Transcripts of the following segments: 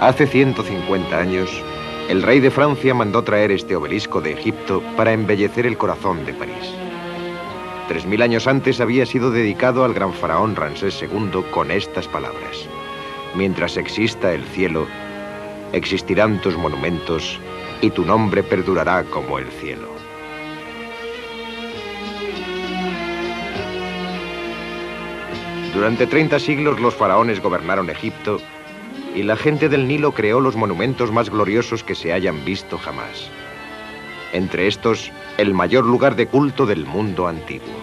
Hace 150 años, el rey de Francia mandó traer este obelisco de Egipto para embellecer el corazón de París. 3000 años antes había sido dedicado al gran faraón Ramsés II con estas palabras: mientras exista el cielo, existirán tus monumentos y tu nombre perdurará como el cielo. Durante 30 siglos los faraones gobernaron Egipto y la gente del Nilo creó los monumentos más gloriosos que se hayan visto jamás. Entre estos, el mayor lugar de culto del mundo antiguo.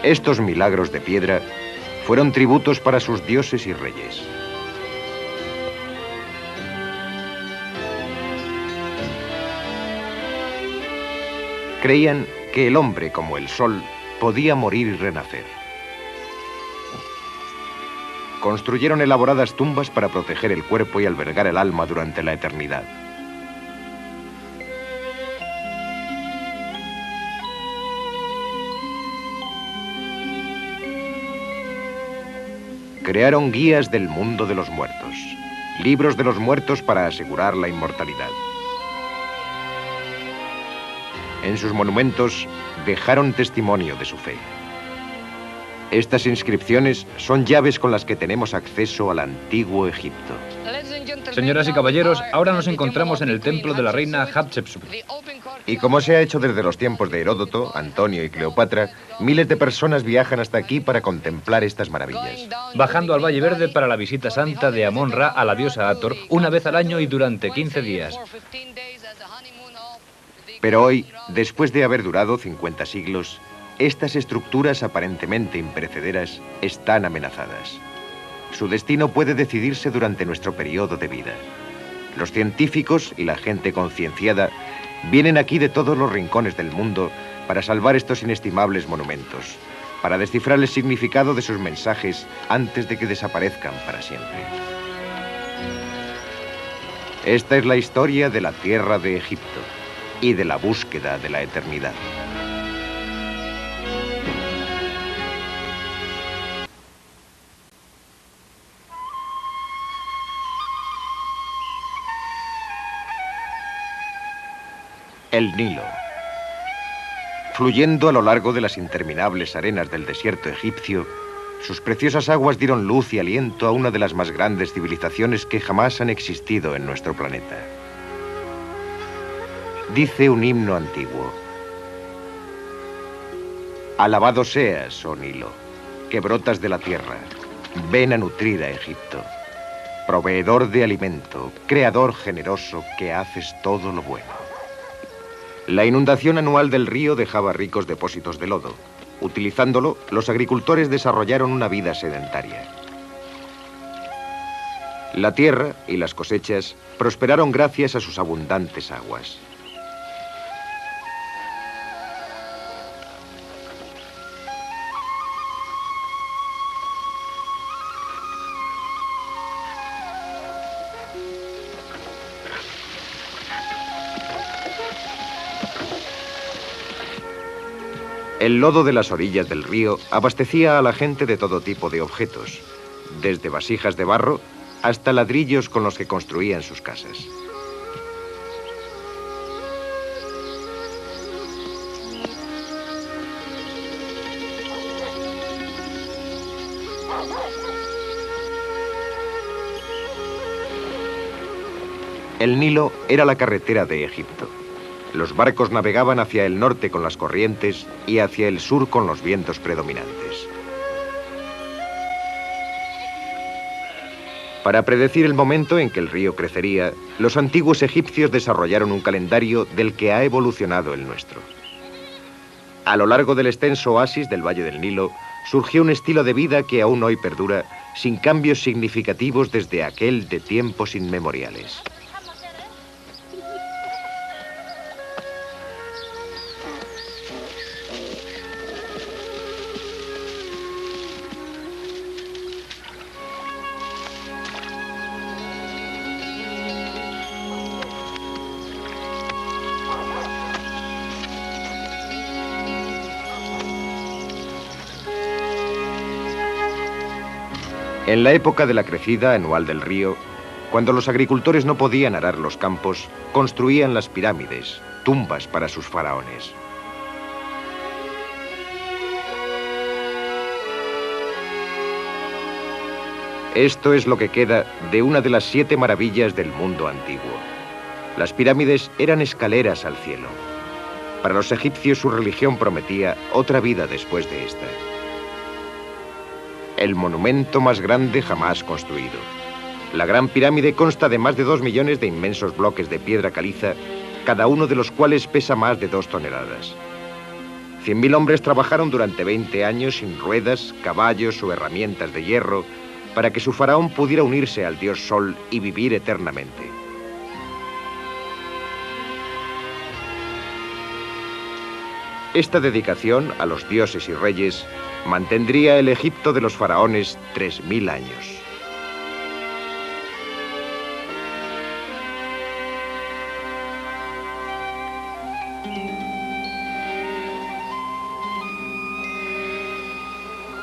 Estos milagros de piedra fueron tributos para sus dioses y reyes. Creían que el hombre, como el sol, podía morir y renacer. Construyeron elaboradas tumbas para proteger el cuerpo y albergar el alma durante la eternidad. Crearon guías del mundo de los muertos, libros de los muertos para asegurar la inmortalidad. En sus monumentos dejaron testimonio de su fe. Estas inscripciones son llaves con las que tenemos acceso al antiguo Egipto. Señoras y caballeros, ahora nos encontramos en el templo de la reina Hatshepsut. Y como se ha hecho desde los tiempos de Heródoto, Antonio y Cleopatra, miles de personas viajan hasta aquí para contemplar estas maravillas. Bajando al Valle Verde para la visita santa de Amon-Ra a la diosa Hathor una vez al año y durante 15 días. Pero hoy, después de haber durado 50 siglos, estas estructuras aparentemente imperecederas están amenazadas. Su destino puede decidirse durante nuestro periodo de vida. Los científicos y la gente concienciada vienen aquí de todos los rincones del mundo para salvar estos inestimables monumentos, para descifrar el significado de sus mensajes antes de que desaparezcan para siempre. Esta es la historia de la tierra de Egipto y de la búsqueda de la eternidad. El Nilo. Fluyendo a lo largo de las interminables arenas del desierto egipcio, sus preciosas aguas dieron luz y aliento a una de las más grandes civilizaciones que jamás han existido en nuestro planeta. Dice un himno antiguo: alabado seas, oh Nilo, que brotas de la tierra, ven a nutrir a Egipto, proveedor de alimento, creador generoso que haces todo lo bueno. La inundación anual del río dejaba ricos depósitos de lodo. Utilizándolo, los agricultores desarrollaron una vida sedentaria. La tierra y las cosechas prosperaron gracias a sus abundantes aguas. El lodo de las orillas del río abastecía a la gente de todo tipo de objetos, desde vasijas de barro hasta ladrillos con los que construían sus casas. El Nilo era la carretera de Egipto. Los barcos navegaban hacia el norte con las corrientes y hacia el sur con los vientos predominantes. Para predecir el momento en que el río crecería, los antiguos egipcios desarrollaron un calendario del que ha evolucionado el nuestro. A lo largo del extenso oasis del Valle del Nilo, surgió un estilo de vida que aún hoy perdura, sin cambios significativos desde aquel de tiempos inmemoriales. En la época de la crecida anual del río, cuando los agricultores no podían arar los campos, construían las pirámides, tumbas para sus faraones. Esto es lo que queda de una de las 7 maravillas del mundo antiguo. Las pirámides eran escaleras al cielo. Para los egipcios su religión prometía otra vida después de esta. El monumento más grande jamás construido. La Gran Pirámide consta de más de 2 millones de inmensos bloques de piedra caliza, cada uno de los cuales pesa más de 2 toneladas. 100.000 hombres trabajaron durante 20 años sin ruedas, caballos o herramientas de hierro para que su faraón pudiera unirse al dios Sol y vivir eternamente. Esta dedicación a los dioses y reyes mantendría el Egipto de los faraones 3.000 años.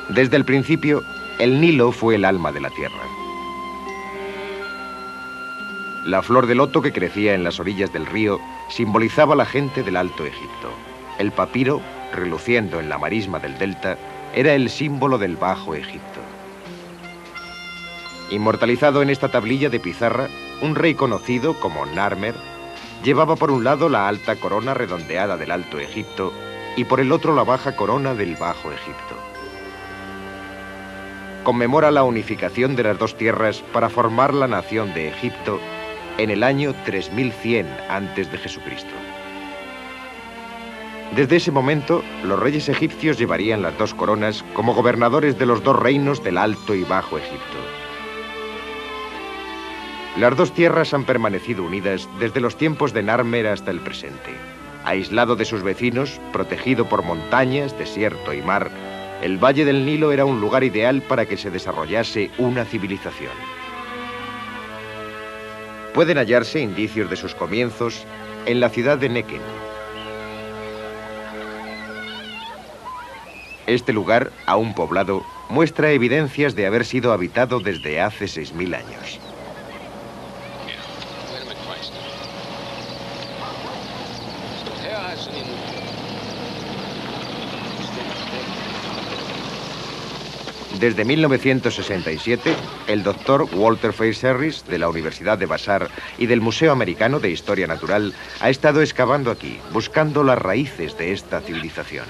Desde el principio, el Nilo fue el alma de la tierra. La flor de loto que crecía en las orillas del río simbolizaba la gente del Alto Egipto. El papiro, reluciendo en la marisma del delta, era el símbolo del Bajo Egipto. Inmortalizado en esta tablilla de pizarra, un rey conocido como Narmer llevaba por un lado la alta corona redondeada del Alto Egipto y por el otro la baja corona del Bajo Egipto. Conmemora la unificación de las dos tierras para formar la nación de Egipto en el año 3100 a.C. Desde ese momento, los reyes egipcios llevarían las dos coronas como gobernadores de los dos reinos del Alto y Bajo Egipto. Las dos tierras han permanecido unidas desde los tiempos de Narmer hasta el presente. Aislado de sus vecinos, protegido por montañas, desierto y mar, el Valle del Nilo era un lugar ideal para que se desarrollase una civilización. Pueden hallarse indicios de sus comienzos en la ciudad de Nequen. Este lugar, aún poblado, muestra evidencias de haber sido habitado desde hace 6.000 años. Desde 1967, el doctor Walter Face Harris, de la Universidad de Vassar y del Museo Americano de Historia Natural, ha estado excavando aquí, buscando las raíces de esta civilización.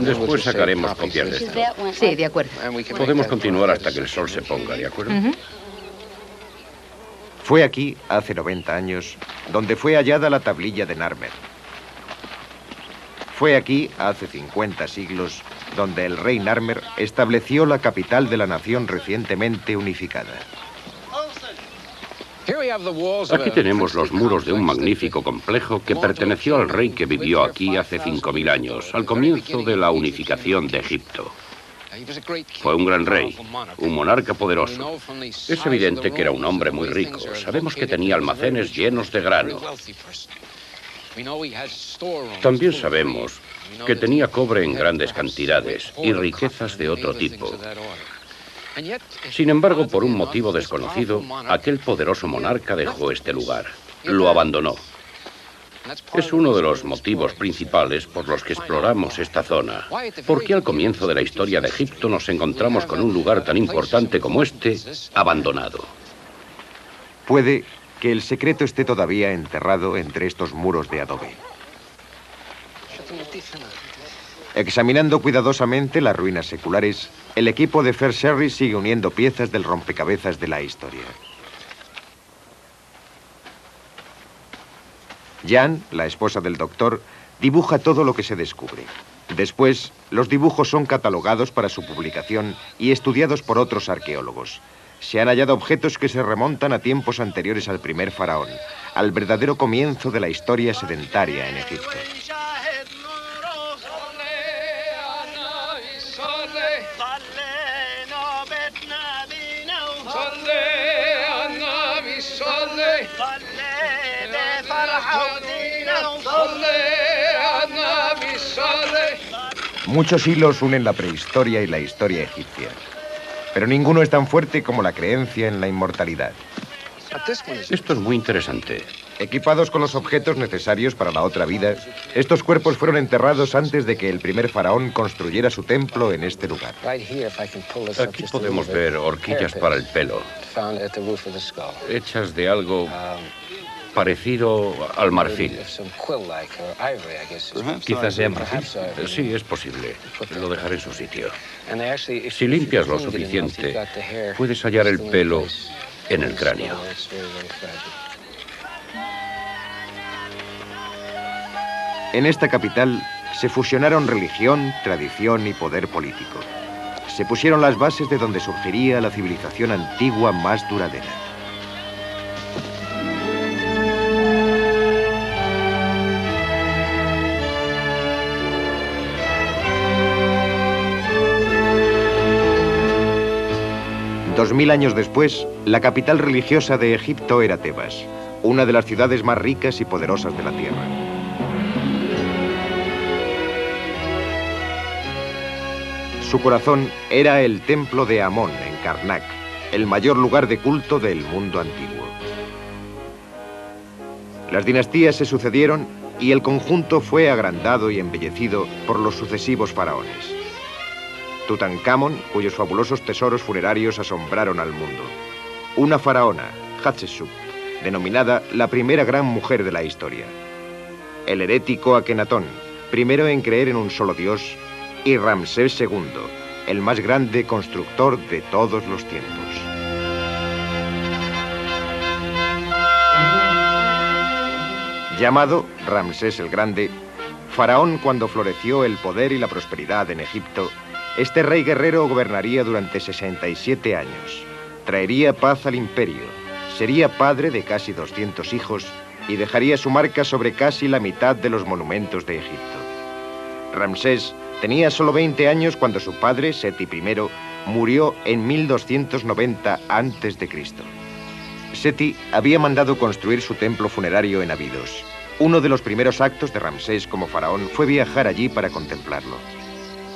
Después sacaremos copias de esto. Sí, de acuerdo. Podemos continuar hasta que el sol se ponga, ¿de acuerdo? Fue aquí, hace 90 años, donde fue hallada la tablilla de Narmer. Fue aquí, hace 50 siglos, donde el rey Narmer estableció la capital de la nación recientemente unificada. Aquí tenemos los muros de un magnífico complejo que perteneció al rey que vivió aquí hace 5.000 años, al comienzo de la unificación de Egipto. Fue un gran rey, un monarca poderoso. Es evidente que era un hombre muy rico. Sabemos que tenía almacenes llenos de grano. También sabemos que tenía cobre en grandes cantidades y riquezas de otro tipo. Sin embargo, por un motivo desconocido, aquel poderoso monarca dejó este lugar. Lo abandonó. Es uno de los motivos principales por los que exploramos esta zona. Porque al comienzo de la historia de Egipto nos encontramos con un lugar tan importante como este, abandonado. Puede que el secreto esté todavía enterrado entre estos muros de adobe. Examinando cuidadosamente las ruinas seculares, el equipo de Fair Sherry sigue uniendo piezas del rompecabezas de la historia. Jan, la esposa del doctor, dibuja todo lo que se descubre. Después, los dibujos son catalogados para su publicación y estudiados por otros arqueólogos. Se han hallado objetos que se remontan a tiempos anteriores al primer faraón, al verdadero comienzo de la historia sedentaria en Egipto. صلي عنا Muchos hilos unen la prehistoria y la historia egipcia, pero ninguno es tan fuerte como la creencia en la inmortalidad. Esto es muy interesante. Equipados con los objetos necesarios para la otra vida, estos cuerpos fueron enterrados antes de que el primer faraón construyera su templo en este lugar. Aquí podemos ver horquillas para el pelo, hechas de algo parecido al marfil. Quizás sea marfil. Sí, es posible. Lo dejaré en su sitio. Si limpias lo suficiente, puedes hallar el pelo en el cráneo. En esta capital se fusionaron religión, tradición y poder político. Se pusieron las bases de donde surgiría la civilización antigua más duradera. Dos mil años después, la capital religiosa de Egipto era Tebas, una de las ciudades más ricas y poderosas de la tierra. Su corazón era el templo de Amón en Karnak, el mayor lugar de culto del mundo antiguo. Las dinastías se sucedieron y el conjunto fue agrandado y embellecido por los sucesivos faraones. Tutankamón, cuyos fabulosos tesoros funerarios asombraron al mundo. Una faraona, Hatshepsut, denominada la primera gran mujer de la historia. El herético Akenatón, primero en creer en un solo dios, y Ramsés II, el más grande constructor de todos los tiempos. Llamado Ramsés el Grande, faraón cuando floreció el poder y la prosperidad en Egipto, este rey guerrero gobernaría durante 67 años, traería paz al imperio, sería padre de casi 200 hijos y dejaría su marca sobre casi la mitad de los monumentos de Egipto. Ramsés tenía solo 20 años cuando su padre, Seti I, murió en 1290 a.C. Seti había mandado construir su templo funerario en Abidos. Uno de los primeros actos de Ramsés como faraón fue viajar allí para contemplarlo.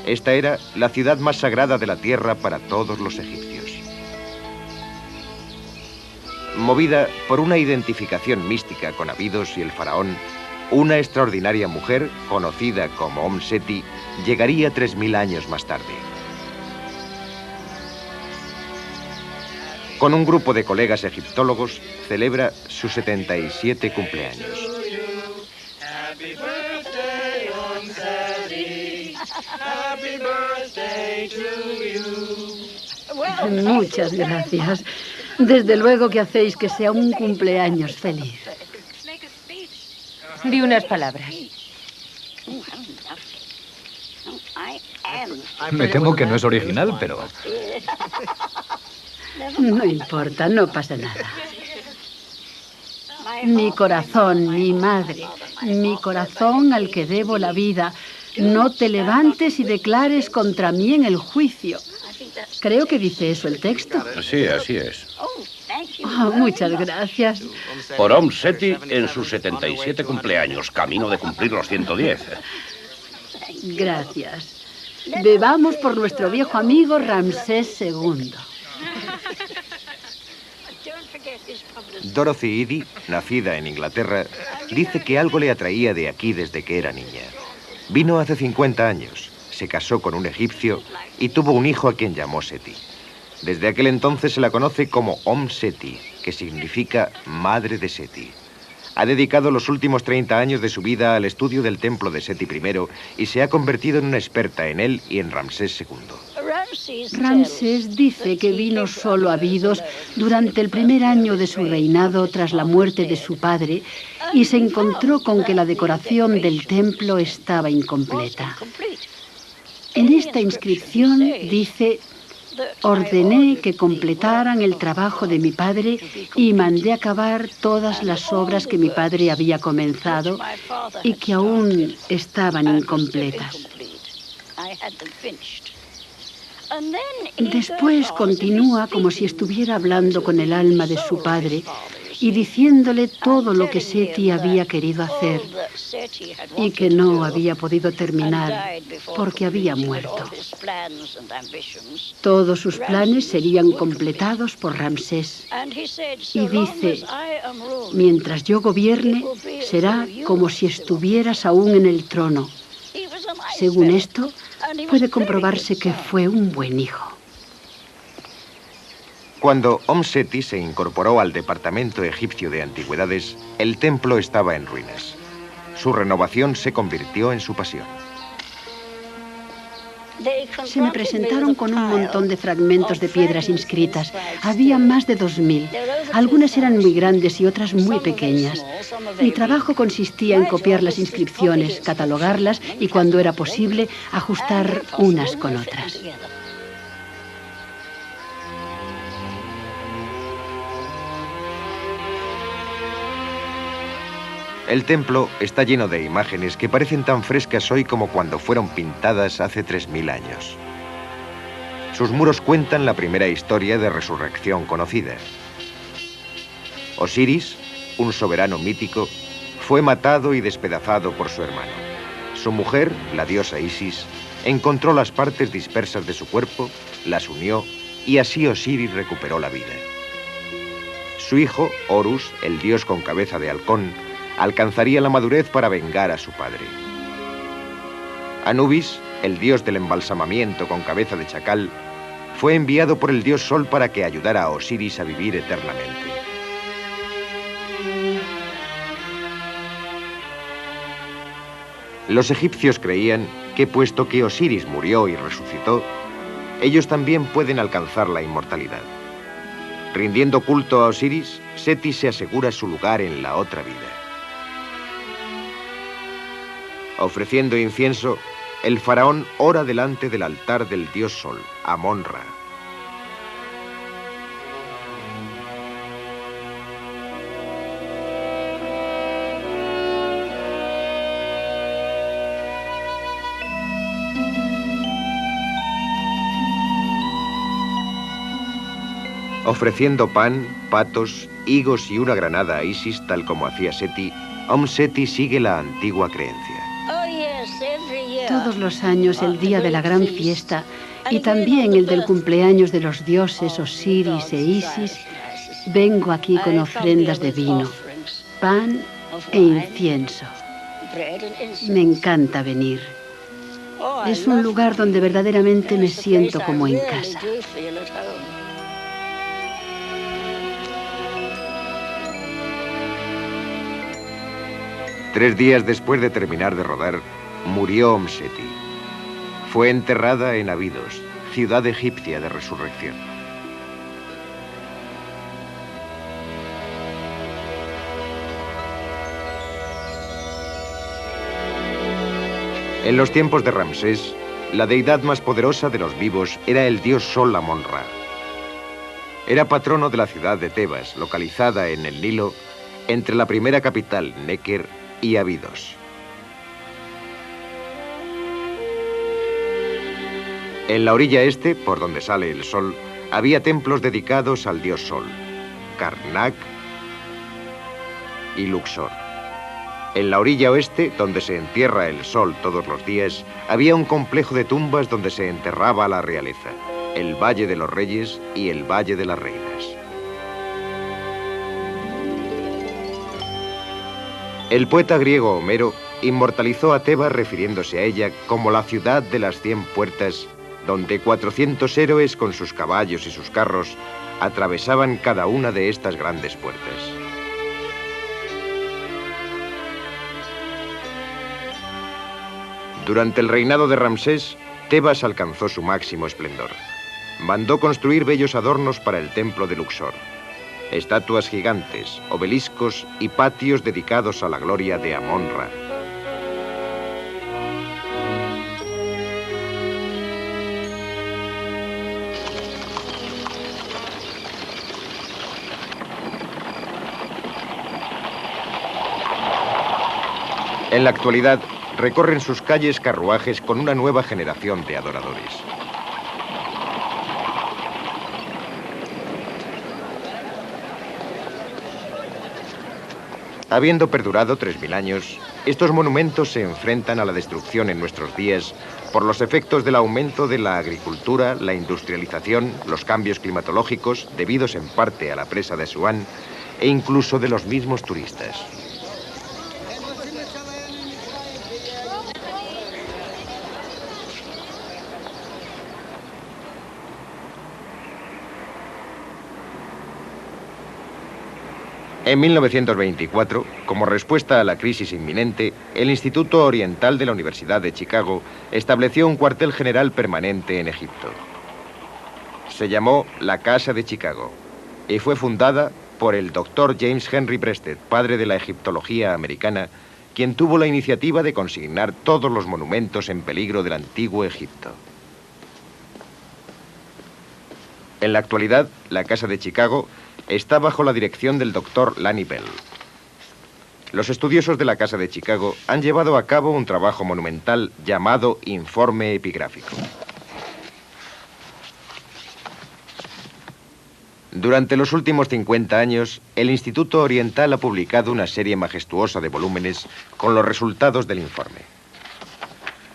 Esta era la ciudad más sagrada de la tierra para todos los egipcios. Movida por una identificación mística con Abidos y el faraón, una extraordinaria mujer, conocida como Seti, llegaría 3000 años más tarde. Con un grupo de colegas egiptólogos, celebra sus 77 cumpleaños. Muchas gracias. Desde luego que hacéis que sea un cumpleaños feliz. Di unas palabras. Me temo que no es original, pero... No importa, no pasa nada. Mi corazón, mi madre, mi corazón al que debo la vida, no te levantes y declares contra mí en el juicio. Creo que dice eso el texto. Sí, así es. Oh, muchas gracias. Por Seti en sus 77 cumpleaños, camino de cumplir los 110. Gracias. Bebamos por nuestro viejo amigo Ramsés II. Dorothy Eady, nacida en Inglaterra, dice que algo le atraía de aquí desde que era niña. Vino hace 50 años, se casó con un egipcio y tuvo un hijo a quien llamó Seti. Desde aquel entonces se la conoce como Seti, que significa Madre de Seti. Ha dedicado los últimos 30 años de su vida al estudio del templo de Seti I y se ha convertido en una experta en él y en Ramsés II. Ramsés dice que vino solo a Abidos durante el primer año de su reinado tras la muerte de su padre y se encontró con que la decoración del templo estaba incompleta. En esta inscripción dice: ordené que completaran el trabajo de mi padre y mandé acabar todas las obras que mi padre había comenzado y que aún estaban incompletas. Después continúa como si estuviera hablando con el alma de su padre y diciéndole todo lo que Seti había querido hacer y que no había podido terminar porque había muerto. Todos sus planes serían completados por Ramsés. Y dice, mientras yo gobierne, será como si estuvieras aún en el trono. Según esto, puede comprobarse que fue un buen hijo. Cuando Seti se incorporó al Departamento Egipcio de Antigüedades, el templo estaba en ruinas. Su renovación se convirtió en su pasión. Se me presentaron con un montón de fragmentos de piedras inscritas. Había más de 2000. Algunas eran muy grandes y otras muy pequeñas. Mi trabajo consistía en copiar las inscripciones, catalogarlas y, cuando era posible, ajustar unas con otras. El templo está lleno de imágenes que parecen tan frescas hoy como cuando fueron pintadas hace 3000 años. Sus muros cuentan la primera historia de resurrección conocida. Osiris, un soberano mítico, fue matado y despedazado por su hermano. Su mujer, la diosa Isis, encontró las partes dispersas de su cuerpo, las unió y así Osiris recuperó la vida. Su hijo, Horus, el dios con cabeza de halcón, alcanzaría la madurez para vengar a su padre. Anubis, el dios del embalsamamiento con cabeza de chacal, fue enviado por el dios Sol para que ayudara a Osiris a vivir eternamente. Los egipcios creían que, puesto que Osiris murió y resucitó, ellos también pueden alcanzar la inmortalidad. Rindiendo culto a Osiris, Seti se asegura su lugar en la otra vida. Ofreciendo incienso, el faraón ora delante del altar del dios Sol, Amon-Ra. Ofreciendo pan, patos, higos y una granada a Isis, tal como hacía Seti, Seti sigue la antigua creencia. Todos los años, el día de la gran fiesta y también el del cumpleaños de los dioses Osiris e Isis, vengo aquí con ofrendas de vino, pan e incienso. Me encanta venir. Es un lugar donde verdaderamente me siento como en casa. 3 días después de terminar de rodar, murió Seti. Fue enterrada en Abidos, ciudad egipcia de resurrección. En los tiempos de Ramsés, la deidad más poderosa de los vivos era el dios Sol Amon-Ra. Era patrono de la ciudad de Tebas, localizada en el Nilo, entre la primera capital, Necker, y Abidos. En la orilla este, por donde sale el sol, había templos dedicados al dios Sol, Karnak y Luxor. En la orilla oeste, donde se entierra el sol todos los días, había un complejo de tumbas donde se enterraba a la realeza, el Valle de los Reyes y el Valle de las Reinas. El poeta griego Homero inmortalizó a Tebas refiriéndose a ella como la ciudad de las 100 puertas, donde 400 héroes con sus caballos y sus carros atravesaban cada una de estas grandes puertas. Durante el reinado de Ramsés, Tebas alcanzó su máximo esplendor. Mandó construir bellos adornos para el templo de Luxor, estatuas gigantes, obeliscos y patios dedicados a la gloria de Amon-Ra. En la actualidad, recorren sus calles carruajes con una nueva generación de adoradores. Habiendo perdurado 3000 años, estos monumentos se enfrentan a la destrucción en nuestros días por los efectos del aumento de la agricultura, la industrialización, los cambios climatológicos, debidos en parte a la presa de Asuán, e incluso de los mismos turistas. En 1924, como respuesta a la crisis inminente, el Instituto Oriental de la Universidad de Chicago estableció un cuartel general permanente en Egipto. Se llamó la Casa de Chicago y fue fundada por el Dr. James Henry Breasted, padre de la egiptología americana, quien tuvo la iniciativa de consignar todos los monumentos en peligro del antiguo Egipto. En la actualidad, la Casa de Chicago está bajo la dirección del Dr. Lanny Bell. Los estudiosos de la Casa de Chicago han llevado a cabo un trabajo monumental llamado Informe Epigráfico. Durante los últimos 50 años, el Instituto Oriental ha publicado una serie majestuosa de volúmenes con los resultados del informe.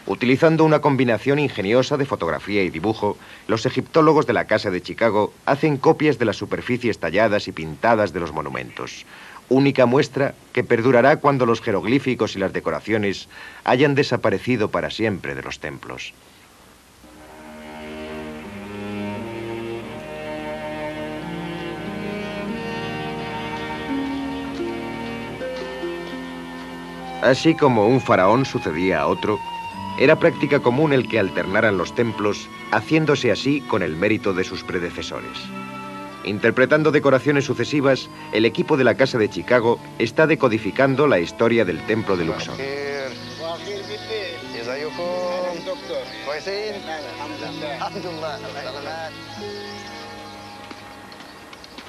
Utilizando una combinación ingeniosa de fotografía y dibujo, los egiptólogos de la Casa de Chicago hacen copias de las superficies talladas y pintadas de los monumentos, única muestra que perdurará cuando los jeroglíficos y las decoraciones hayan desaparecido para siempre de los templos. Así como un faraón sucedía a otro, era práctica común el que alternaran los templos, haciéndose así con el mérito de sus predecesores. Interpretando decoraciones sucesivas, el equipo de la Casa de Chicago está decodificando la historia del templo de Luxor.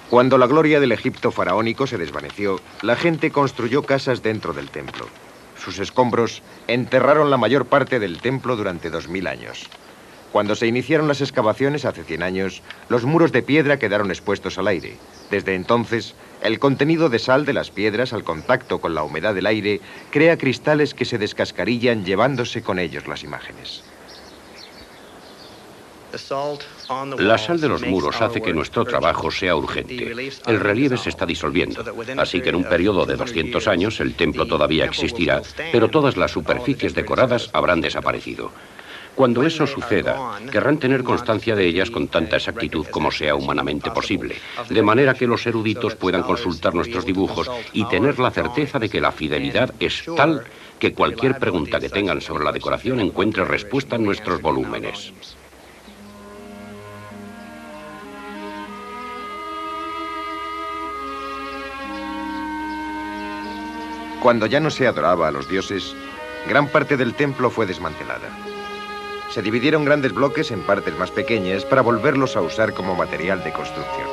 Cuando la gloria del Egipto faraónico se desvaneció, la gente construyó casas dentro del templo. Sus escombros enterraron la mayor parte del templo durante 2000 años. Cuando se iniciaron las excavaciones hace 100 años, los muros de piedra quedaron expuestos al aire. Desde entonces, el contenido de sal de las piedras al contacto con la humedad del aire crea cristales que se descascarillan llevándose con ellos las imágenes. La sal de los muros hace que nuestro trabajo sea urgente. El relieve se está disolviendo, así que en un periodo de 200 años el templo todavía existirá, pero todas las superficies decoradas habrán desaparecido. Cuando eso suceda, querrán tener constancia de ellas con tanta exactitud como sea humanamente posible, de manera que los eruditos puedan consultar nuestros dibujos y tener la certeza de que la fidelidad es tal que cualquier pregunta que tengan sobre la decoración encuentre respuesta en nuestros volúmenes. Cuando ya no se adoraba a los dioses, gran parte del templo fue desmantelada. Se dividieron grandes bloques en partes más pequeñas para volverlos a usar como material de construcción.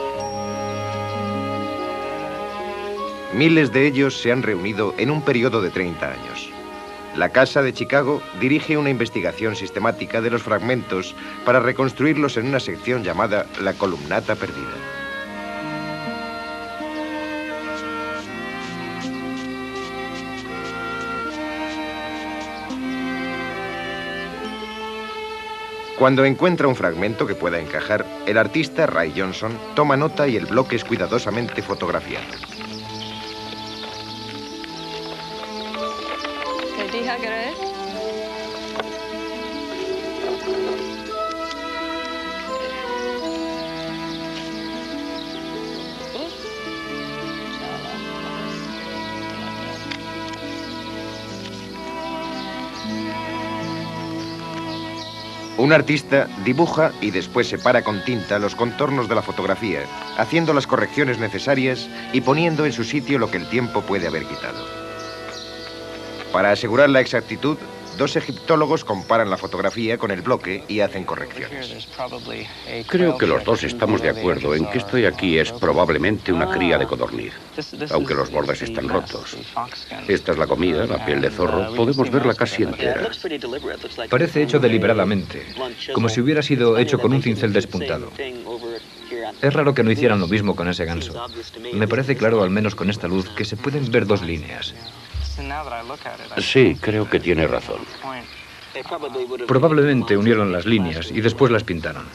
Miles de ellos se han reunido en un periodo de 30 años. La Casa de Chicago dirige una investigación sistemática de los fragmentos para reconstruirlos en una sección llamada la columnata perdida. Cuando encuentra un fragmento que pueda encajar, el artista Ray Johnson toma nota y el bloque es cuidadosamente fotografiado. Un artista dibuja y después separa con tinta los contornos de la fotografía, haciendo las correcciones necesarias y poniendo en su sitio lo que el tiempo puede haber quitado. Para asegurar la exactitud, dos egiptólogos comparan la fotografía con el bloque y hacen correcciones. Creo que los dos estamos de acuerdo en que esto de aquí es probablemente una cría de codorniz, aunque los bordes están rotos. Esta es la comida, la piel de zorro, podemos verla casi entera. Parece hecho deliberadamente, como si hubiera sido hecho con un cincel despuntado. Es raro que no hicieran lo mismo con ese ganso. Me parece claro, al menos con esta luz, que se pueden ver dos líneas. Sí, creo que tiene razón. Probablemente unieron las líneas y después las pintaron.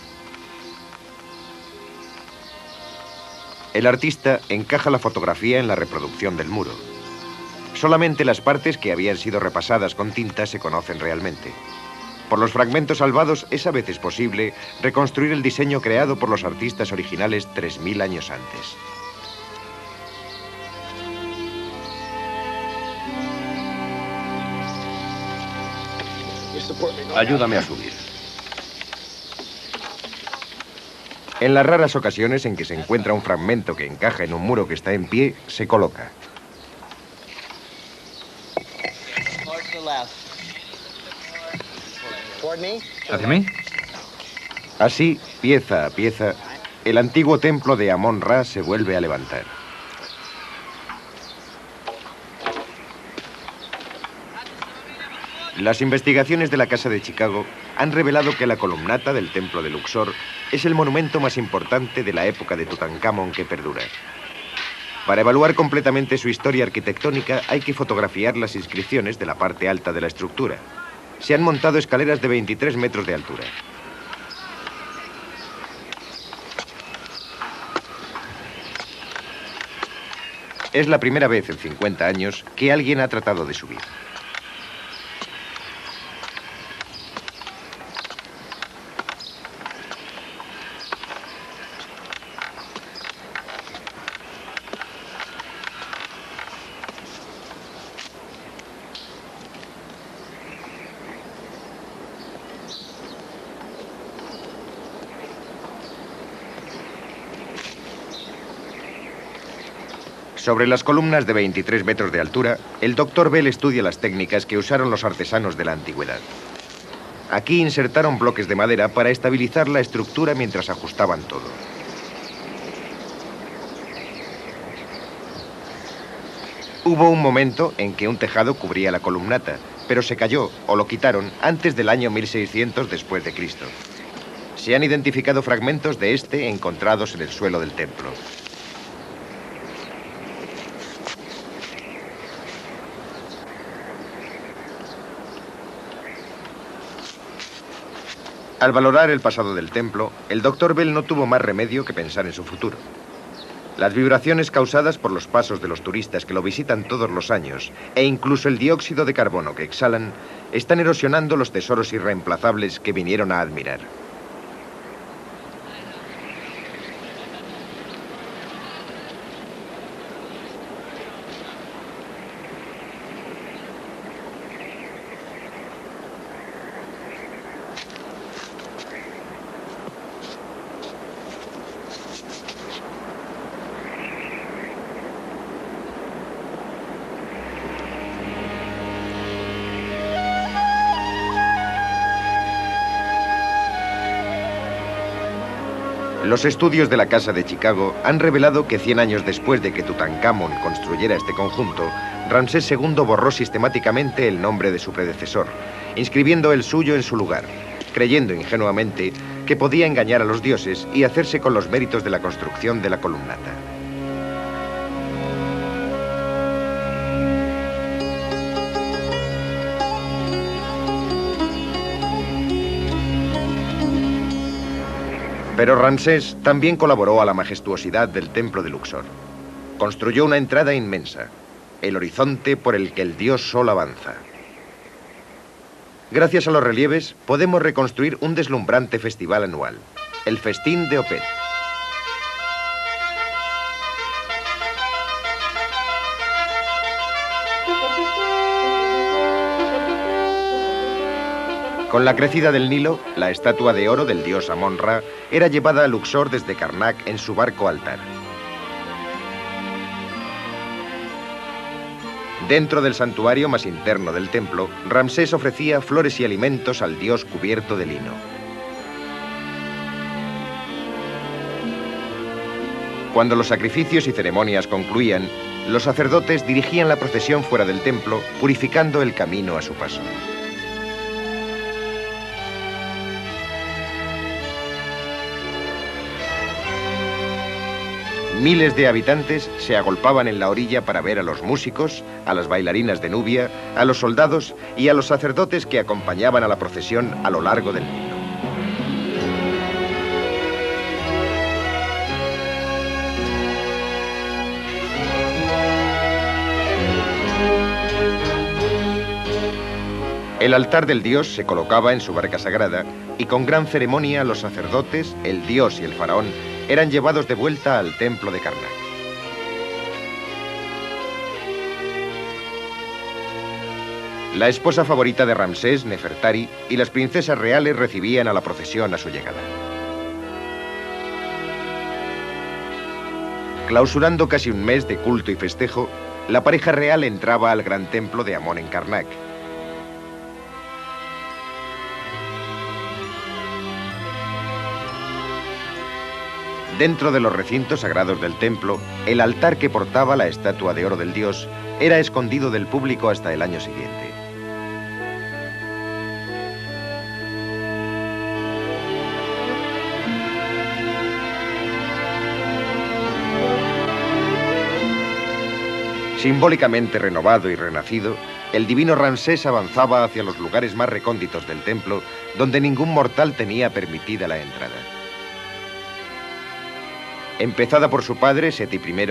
El artista encaja la fotografía en la reproducción del muro. Solamente las partes que habían sido repasadas con tinta se conocen realmente. Por los fragmentos salvados es a veces posible reconstruir el diseño creado por los artistas originales 3000 años antes. Ayúdame a subir. En las raras ocasiones en que se encuentra un fragmento que encaja en un muro que está en pie, se coloca. ¿Hacia mí? Así, pieza a pieza, el antiguo templo de Amón-Ra se vuelve a levantar. Las investigaciones de la Casa de Chicago han revelado que la columnata del templo de Luxor es el monumento más importante de la época de Tutankamón que perdura. Para evaluar completamente su historia arquitectónica hay que fotografiar las inscripciones de la parte alta de la estructura. Se han montado escaleras de 23 metros de altura. Es la primera vez en 50 años que alguien ha tratado de subir. Sobre las columnas de 23 metros de altura, el Dr. Bell estudia las técnicas que usaron los artesanos de la antigüedad. Aquí insertaron bloques de madera para estabilizar la estructura mientras ajustaban todo. Hubo un momento en que un tejado cubría la columnata, pero se cayó o lo quitaron antes del año 1600 después de Cristo. Se han identificado fragmentos de este encontrados en el suelo del templo. Al valorar el pasado del templo, el Dr. Bell no tuvo más remedio que pensar en su futuro. Las vibraciones causadas por los pasos de los turistas que lo visitan todos los años, e incluso el dióxido de carbono que exhalan, están erosionando los tesoros irreemplazables que vinieron a admirar. Los estudios de la Casa de Chicago han revelado que 100 años después de que Tutankamón construyera este conjunto, Ramsés II borró sistemáticamente el nombre de su predecesor, inscribiendo el suyo en su lugar, creyendo ingenuamente que podía engañar a los dioses y hacerse con los méritos de la construcción de la columnata. Pero Ramsés también colaboró a la majestuosidad del templo de Luxor. Construyó una entrada inmensa, el horizonte por el que el dios Sol avanza. Gracias a los relieves, podemos reconstruir un deslumbrante festival anual, el Festín de Opet. Con la crecida del Nilo, la estatua de oro del dios Amón-Ra era llevada a Luxor desde Karnak en su barco altar. Dentro del santuario más interno del templo, Ramsés ofrecía flores y alimentos al dios cubierto de lino. Cuando los sacrificios y ceremonias concluían, los sacerdotes dirigían la procesión fuera del templo, purificando el camino a su paso. Miles de habitantes se agolpaban en la orilla para ver a los músicos, a las bailarinas de Nubia, a los soldados y a los sacerdotes que acompañaban a la procesión a lo largo del Nilo. El altar del dios se colocaba en su barca sagrada y con gran ceremonia los sacerdotes, el dios y el faraón eran llevados de vuelta al templo de Karnak. La esposa favorita de Ramsés, Nefertari, y las princesas reales recibían a la procesión a su llegada. Clausurando casi un mes de culto y festejo, la pareja real entraba al gran templo de Amón en Karnak. Dentro de los recintos sagrados del templo, el altar que portaba la estatua de oro del dios era escondido del público hasta el año siguiente. Simbólicamente renovado y renacido, el divino Ramsés avanzaba hacia los lugares más recónditos del templo, donde ningún mortal tenía permitida la entrada. Empezada por su padre, Seti I,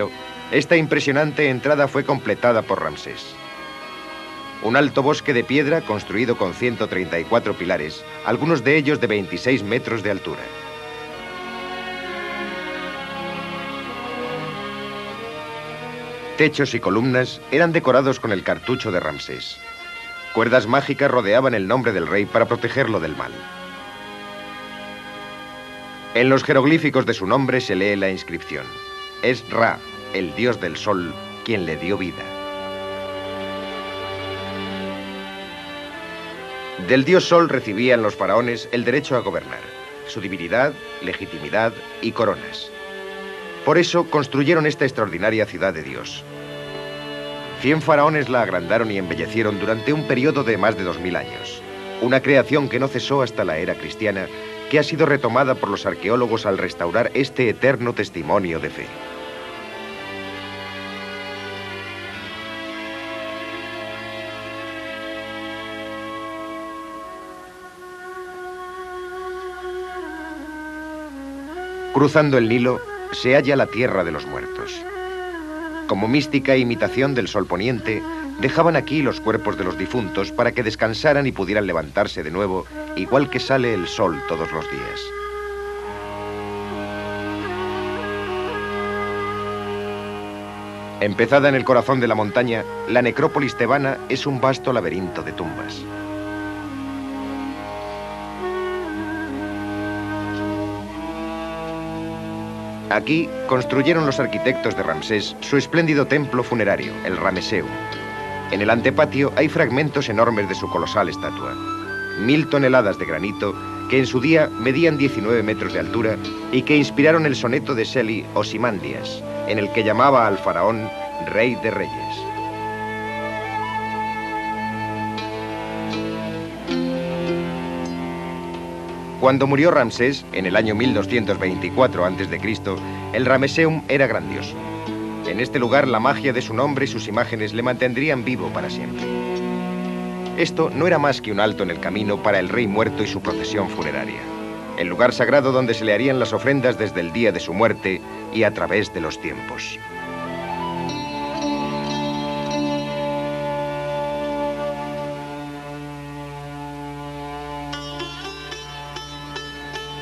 esta impresionante entrada fue completada por Ramsés. Un alto bosque de piedra construido con 134 pilares, algunos de ellos de 26 metros de altura. Techos y columnas eran decorados con el cartucho de Ramsés. Cuerdas mágicas rodeaban el nombre del rey para protegerlo del mal. En los jeroglíficos de su nombre se lee la inscripción: es Ra, el dios del sol, quien le dio vida. Del dios sol recibían los faraones el derecho a gobernar, su divinidad, legitimidad y coronas. Por eso construyeron esta extraordinaria ciudad de Dios. 100 faraones la agrandaron y embellecieron durante un periodo de más de 2000 años. Una creación que no cesó hasta la era cristiana, que ha sido retomada por los arqueólogos al restaurar este eterno testimonio de fe. Cruzando el Nilo se halla la tierra de los muertos. Como mística imitación del sol poniente, dejaban aquí los cuerpos de los difuntos para que descansaran y pudieran levantarse de nuevo, igual que sale el sol todos los días. Empezada en el corazón de la montaña, la necrópolis tebana es un vasto laberinto de tumbas. Aquí construyeron los arquitectos de Ramsés su espléndido templo funerario, el Ramesseum. En el antepatio hay fragmentos enormes de su colosal estatua. 1000 toneladas de granito que en su día medían 19 metros de altura y que inspiraron el soneto de Shelley Ozymandias, en el que llamaba al faraón Rey de Reyes. Cuando murió Ramsés, en el año 1224 a.C., el Ramesseum era grandioso. En este lugar la magia de su nombre y sus imágenes le mantendrían vivo para siempre. Esto no era más que un alto en el camino para el rey muerto y su procesión funeraria. El lugar sagrado donde se le harían las ofrendas desde el día de su muerte y a través de los tiempos.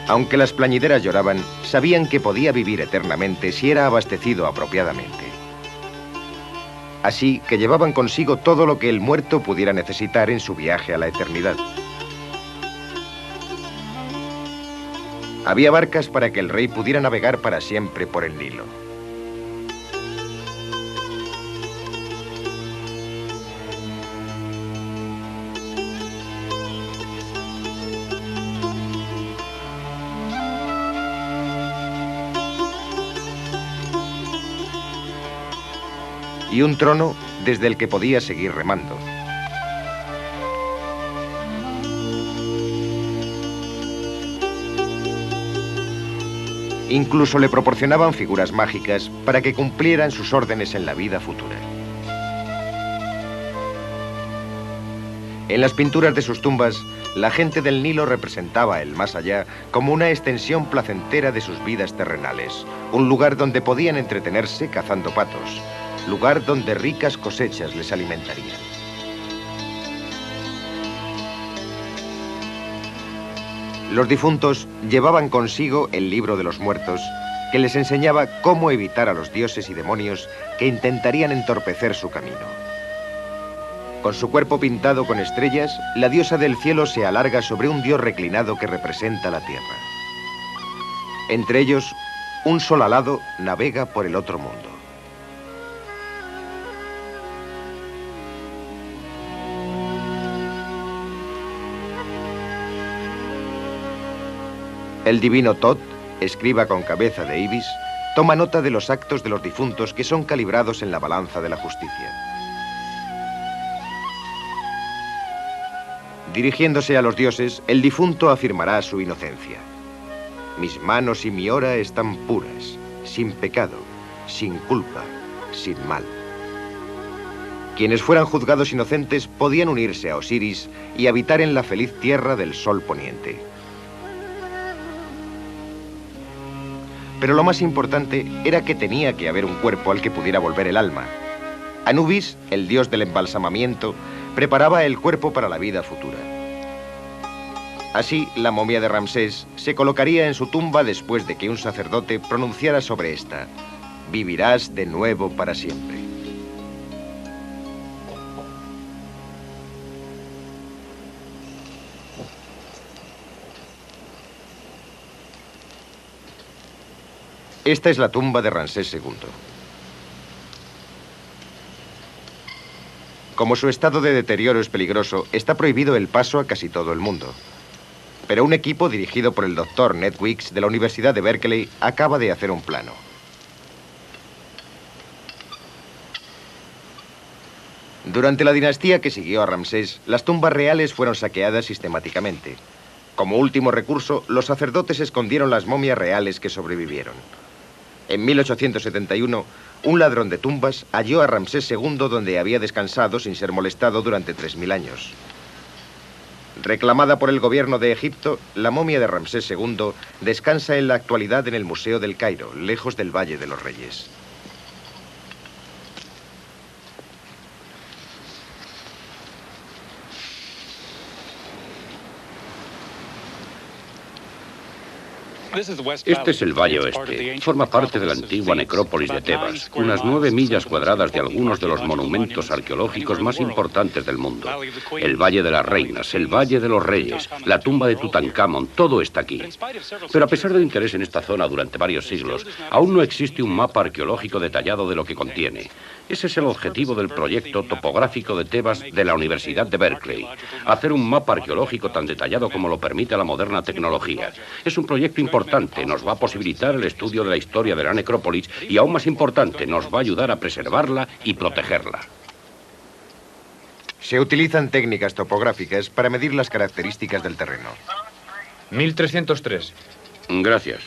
Aunque las plañideras lloraban, sabían que podía vivir eternamente si era abastecido apropiadamente. Así que llevaban consigo todo lo que el muerto pudiera necesitar en su viaje a la eternidad. Había barcas para que el rey pudiera navegar para siempre por el Nilo. Y un trono desde el que podía seguir remando. Incluso le proporcionaban figuras mágicas para que cumplieran sus órdenes en la vida futura. En las pinturas de sus tumbas, la gente del Nilo representaba el más allá como una extensión placentera de sus vidas terrenales, un lugar donde podían entretenerse cazando patos, lugar donde ricas cosechas les alimentarían. Los difuntos llevaban consigo el libro de los muertos, que les enseñaba cómo evitar a los dioses y demonios que intentarían entorpecer su camino. Con su cuerpo pintado con estrellas, la diosa del cielo se alarga sobre un dios reclinado que representa la tierra. Entre ellos, un sol alado navega por el otro mundo. El divino Tot, escriba con cabeza de ibis, toma nota de los actos de los difuntos que son calibrados en la balanza de la justicia. Dirigiéndose a los dioses, el difunto afirmará su inocencia. Mis manos y mi hora están puras, sin pecado, sin culpa, sin mal. Quienes fueran juzgados inocentes podían unirse a Osiris y habitar en la feliz tierra del sol poniente. Pero lo más importante era que tenía que haber un cuerpo al que pudiera volver el alma. Anubis, el dios del embalsamamiento, preparaba el cuerpo para la vida futura. Así, la momia de Ramsés se colocaría en su tumba después de que un sacerdote pronunciara sobre esta: vivirás de nuevo para siempre. Esta es la tumba de Ramsés II. Como su estado de deterioro es peligroso, está prohibido el paso a casi todo el mundo. Pero un equipo dirigido por el Dr. Ned Weeks de la Universidad de Berkeley acaba de hacer un plano. Durante la dinastía que siguió a Ramsés, las tumbas reales fueron saqueadas sistemáticamente. Como último recurso, los sacerdotes escondieron las momias reales que sobrevivieron. En 1871, un ladrón de tumbas halló a Ramsés II donde había descansado sin ser molestado durante 3000 años. Reclamada por el gobierno de Egipto, la momia de Ramsés II descansa en la actualidad en el Museo del Cairo, lejos del Valle de los Reyes. Este es el Valle Oeste. Forma parte de la antigua necrópolis de Tebas, unas 9 millas cuadradas de algunos de los monumentos arqueológicos más importantes del mundo. El Valle de las Reinas, el Valle de los Reyes, la tumba de Tutankamón, todo está aquí. Pero a pesar del interés en esta zona durante varios siglos, aún no existe un mapa arqueológico detallado de lo que contiene. Ese es el objetivo del proyecto topográfico de Tebas de la Universidad de Berkeley. Hacer un mapa arqueológico tan detallado como lo permite la moderna tecnología. Es un proyecto importante, nos va a posibilitar el estudio de la historia de la necrópolis y, aún más importante, nos va a ayudar a preservarla y protegerla. Se utilizan técnicas topográficas para medir las características del terreno. 1303. Gracias.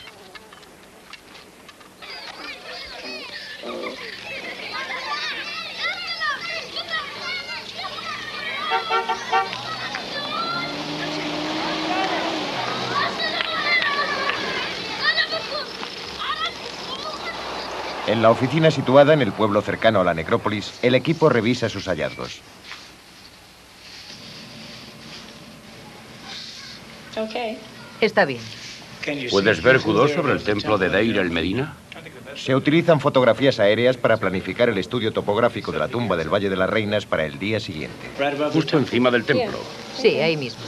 En la oficina situada en el pueblo cercano a la necrópolis, el equipo revisa sus hallazgos. Está bien. ¿Puedes ver Q2 sobre el templo de Deir el Medina? Se utilizan fotografías aéreas para planificar el estudio topográfico de la tumba del Valle de las Reinas para el día siguiente. Justo encima del templo. Sí, ahí mismo.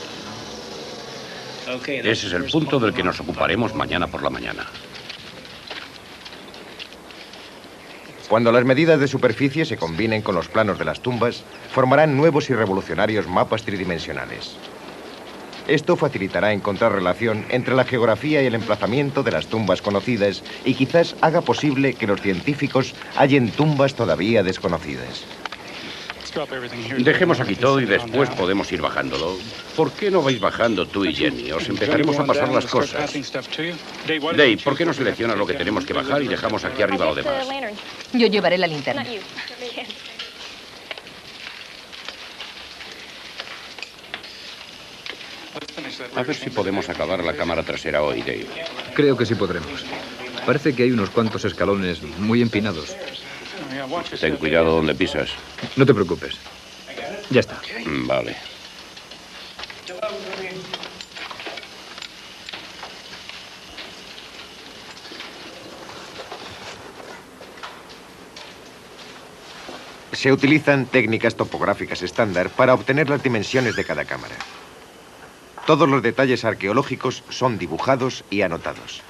Ese es el punto del que nos ocuparemos mañana por la mañana. Cuando las medidas de superficie se combinen con los planos de las tumbas, formarán nuevos y revolucionarios mapas tridimensionales. Esto facilitará encontrar relación entre la geografía y el emplazamiento de las tumbas conocidas y quizás haga posible que los científicos hallen tumbas todavía desconocidas. Dejemos aquí todo y después podemos ir bajándolo. ¿Por qué no vais bajando tú y Jenny? Os empezaremos a pasar las cosas. Dave, ¿por qué no seleccionas lo que tenemos que bajar y dejamos aquí arriba lo demás? Yo llevaré la linterna. A ver si podemos acabar la cámara trasera hoy, Dave. Creo que sí podremos. Parece que hay unos cuantos escalones muy empinados. Ten cuidado donde pisas. No te preocupes. Ya está. Vale. Se utilizan técnicas topográficas estándar para obtener las dimensiones de cada cámara. Todos los detalles arqueológicos son dibujados y anotados.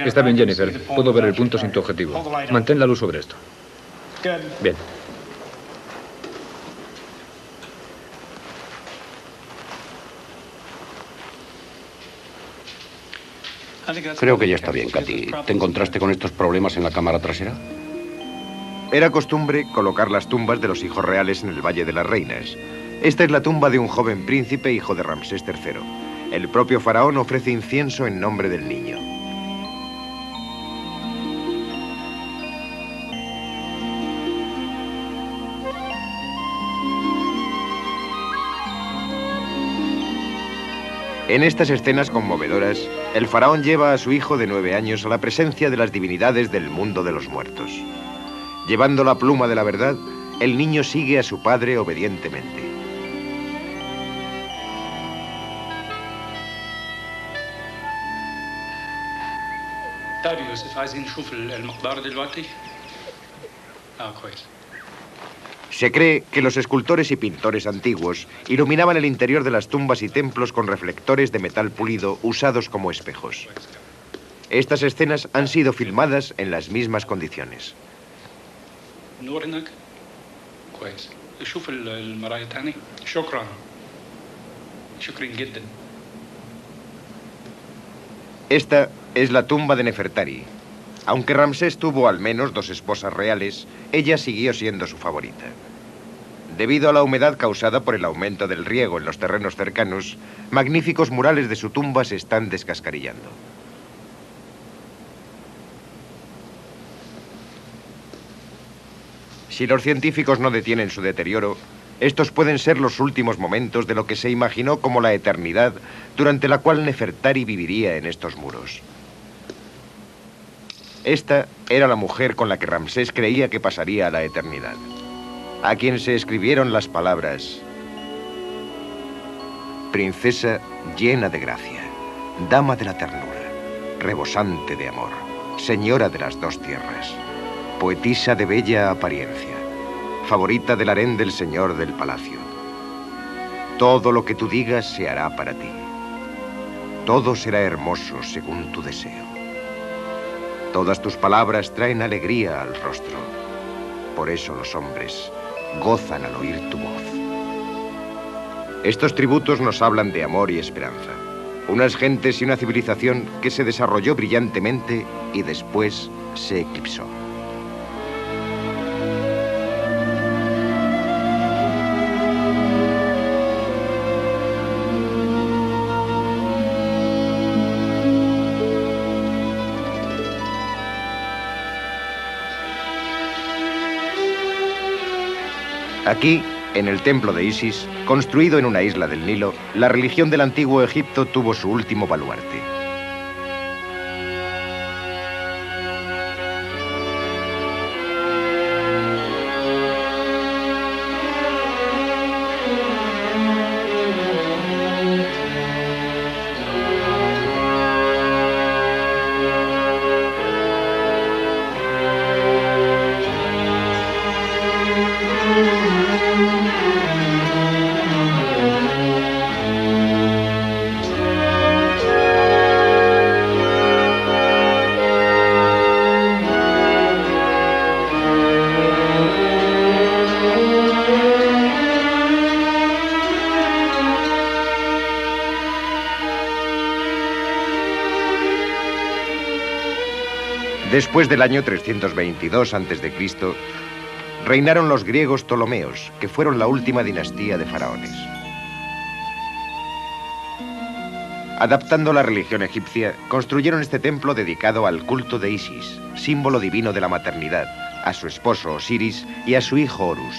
Está bien, Jennifer. Puedo ver el punto sin tu objetivo. Mantén la luz sobre esto. Bien. Creo que ya está bien, Katy. ¿Te encontraste con estos problemas en la cámara trasera? Era costumbre colocar las tumbas de los hijos reales en el Valle de las Reinas. Esta es la tumba de un joven príncipe hijo de Ramsés III. El propio faraón ofrece incienso en nombre del niño. En estas escenas conmovedoras, el faraón lleva a su hijo de 9 años a la presencia de las divinidades del mundo de los muertos. Llevando la pluma de la verdad, el niño sigue a su padre obedientemente. Se cree que los escultores y pintores antiguos iluminaban el interior de las tumbas y templos con reflectores de metal pulido usados como espejos. Estas escenas han sido filmadas en las mismas condiciones. Esta es la tumba de Nefertari. Aunque Ramsés tuvo al menos 2 esposas reales, ella siguió siendo su favorita. Debido a la humedad causada por el aumento del riego en los terrenos cercanos, magníficos murales de su tumba se están descascarillando. Si los científicos no detienen su deterioro, estos pueden ser los últimos momentos de lo que se imaginó como la eternidad durante la cual Nefertari viviría en estos muros. Esta era la mujer con la que Ramsés creía que pasaría a la eternidad, a quien se escribieron las palabras: princesa llena de gracia, dama de la ternura, rebosante de amor, señora de las 2 tierras, poetisa de bella apariencia, favorita del harén del señor del palacio. Todo lo que tú digas se hará para ti. Todo será hermoso según tu deseo. Todas tus palabras traen alegría al rostro. Por eso los hombres gozan al oír tu voz. Estos tributos nos hablan de amor y esperanza. Unas gentes y una civilización que se desarrolló brillantemente y después se eclipsó. Aquí, en el templo de Isis, construido en una isla del Nilo, la religión del antiguo Egipto tuvo su último baluarte. Después del año 322 a.C., reinaron los griegos Ptolomeos, que fueron la última dinastía de faraones. Adaptando la religión egipcia, construyeron este templo dedicado al culto de Isis, símbolo divino de la maternidad, a su esposo Osiris y a su hijo Horus.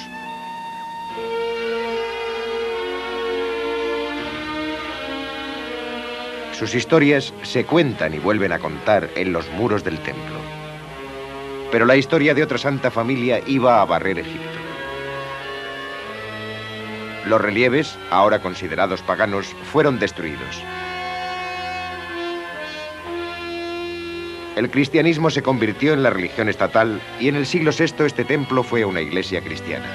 Sus historias se cuentan y vuelven a contar en los muros del templo. Pero la historia de otra santa familia iba a barrer Egipto. Los relieves, ahora considerados paganos, fueron destruidos. El cristianismo se convirtió en la religión estatal y en el siglo VI este templo fue una iglesia cristiana.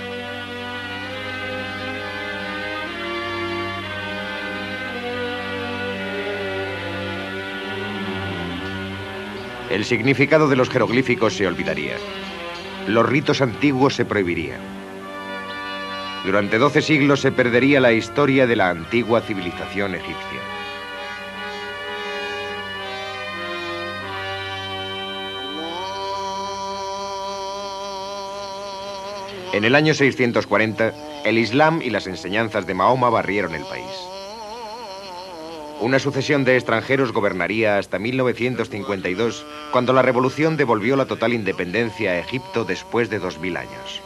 El significado de los jeroglíficos se olvidaría. Los ritos antiguos se prohibirían. Durante 12 siglos se perdería la historia de la antigua civilización egipcia. En el año 640, el Islam y las enseñanzas de Mahoma barrieron el país. Una sucesión de extranjeros gobernaría hasta 1952, cuando la revolución devolvió la total independencia a Egipto después de 2000 años.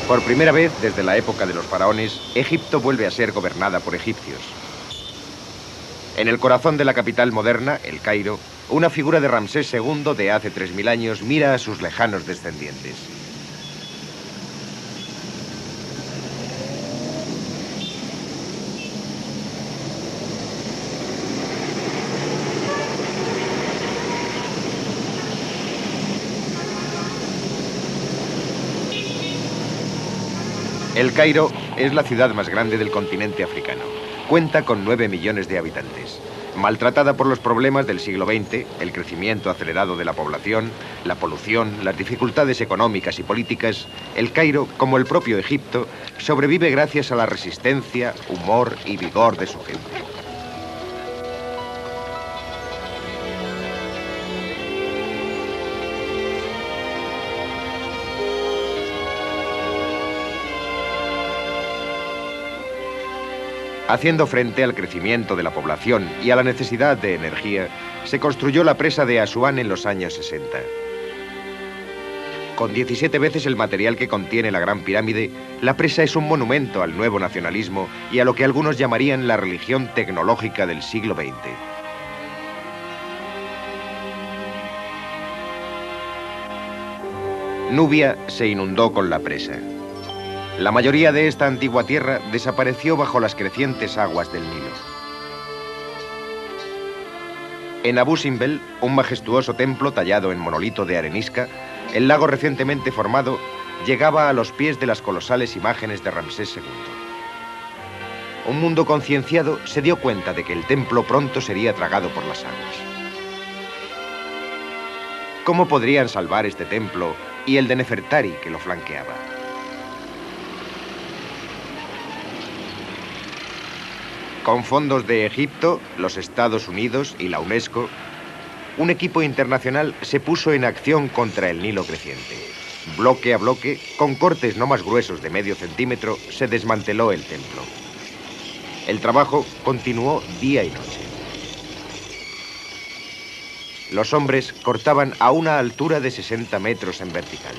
Por primera vez desde la época de los faraones, Egipto vuelve a ser gobernada por egipcios. En el corazón de la capital moderna, El Cairo, una figura de Ramsés II de hace 3000 años mira a sus lejanos descendientes. El Cairo es la ciudad más grande del continente africano. Cuenta con 9 millones de habitantes. Maltratada por los problemas del siglo XX, el crecimiento acelerado de la población, la polución, las dificultades económicas y políticas, El Cairo, como el propio Egipto, sobrevive gracias a la resistencia, humor y vigor de su gente. Haciendo frente al crecimiento de la población y a la necesidad de energía, se construyó la presa de Asuán en los años 60. Con 17 veces el material que contiene la Gran Pirámide, la presa es un monumento al nuevo nacionalismo y a lo que algunos llamarían la religión tecnológica del siglo XX. Nubia se inundó con la presa. La mayoría de esta antigua tierra desapareció bajo las crecientes aguas del Nilo. En Abu Simbel, un majestuoso templo tallado en monolito de arenisca, el lago recientemente formado llegaba a los pies de las colosales imágenes de Ramsés II. Un mundo concienciado se dio cuenta de que el templo pronto sería tragado por las aguas. ¿Cómo podrían salvar este templo y el de Nefertari que lo flanqueaba? Con fondos de Egipto, los Estados Unidos y la UNESCO, un equipo internacional se puso en acción contra el Nilo creciente. Bloque a bloque, con cortes no más gruesos de medio centímetro, se desmanteló el templo. El trabajo continuó día y noche. Los hombres cortaban a una altura de 60 metros en vertical.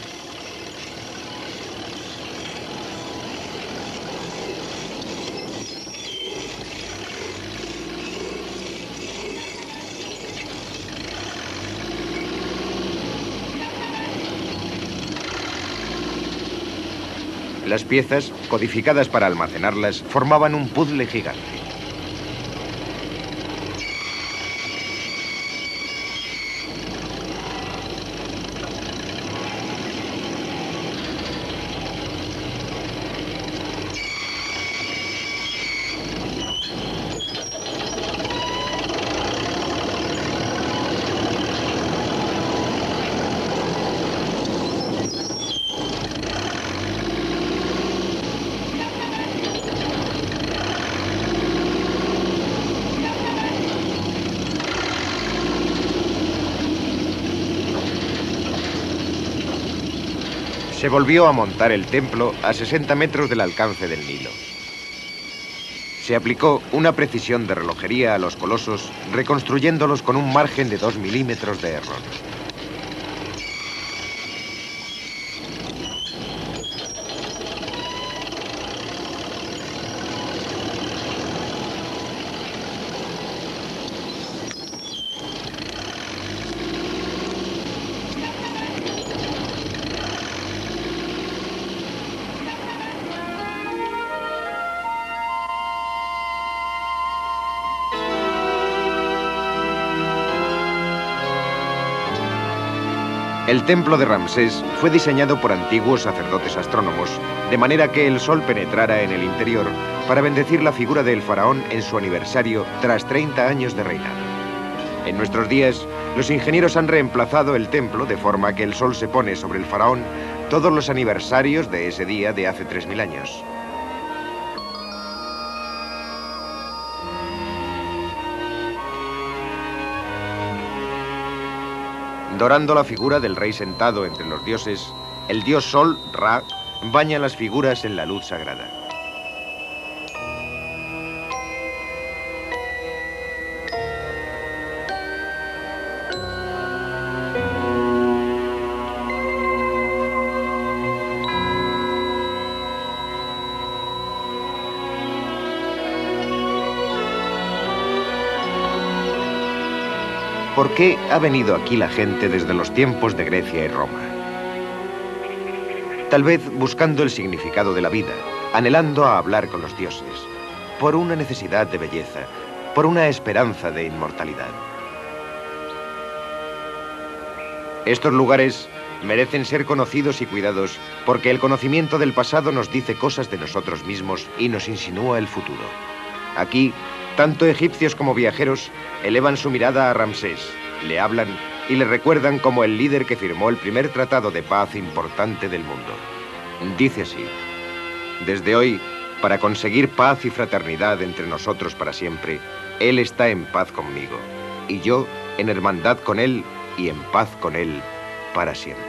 Las piezas, codificadas para almacenarlas, formaban un puzzle gigante. se volvió a montar el templo a 60 metros del alcance del Nilo. Se aplicó una precisión de relojería a los colosos, reconstruyéndolos con un margen de 2 milímetros de error. El templo de Ramsés fue diseñado por antiguos sacerdotes astrónomos, de manera que el sol penetrara en el interior para bendecir la figura del faraón en su aniversario tras 30 años de reinado. En nuestros días, los ingenieros han reemplazado el templo de forma que el sol se pone sobre el faraón todos los aniversarios de ese día de hace 3000 años. Dorando la figura del rey sentado entre los dioses, el dios Sol, Ra, baña las figuras en la luz sagrada. ¿Por qué ha venido aquí la gente desde los tiempos de Grecia y Roma? Tal vez buscando el significado de la vida, anhelando a hablar con los dioses, por una necesidad de belleza, por una esperanza de inmortalidad. Estos lugares merecen ser conocidos y cuidados porque el conocimiento del pasado nos dice cosas de nosotros mismos y nos insinúa el futuro. Aquí, tanto egipcios como viajeros elevan su mirada a Ramsés, le hablan y le recuerdan como el líder que firmó el primer tratado de paz importante del mundo. Dice así: desde hoy, para conseguir paz y fraternidad entre nosotros para siempre, él está en paz conmigo, y yo en hermandad con él y en paz con él para siempre.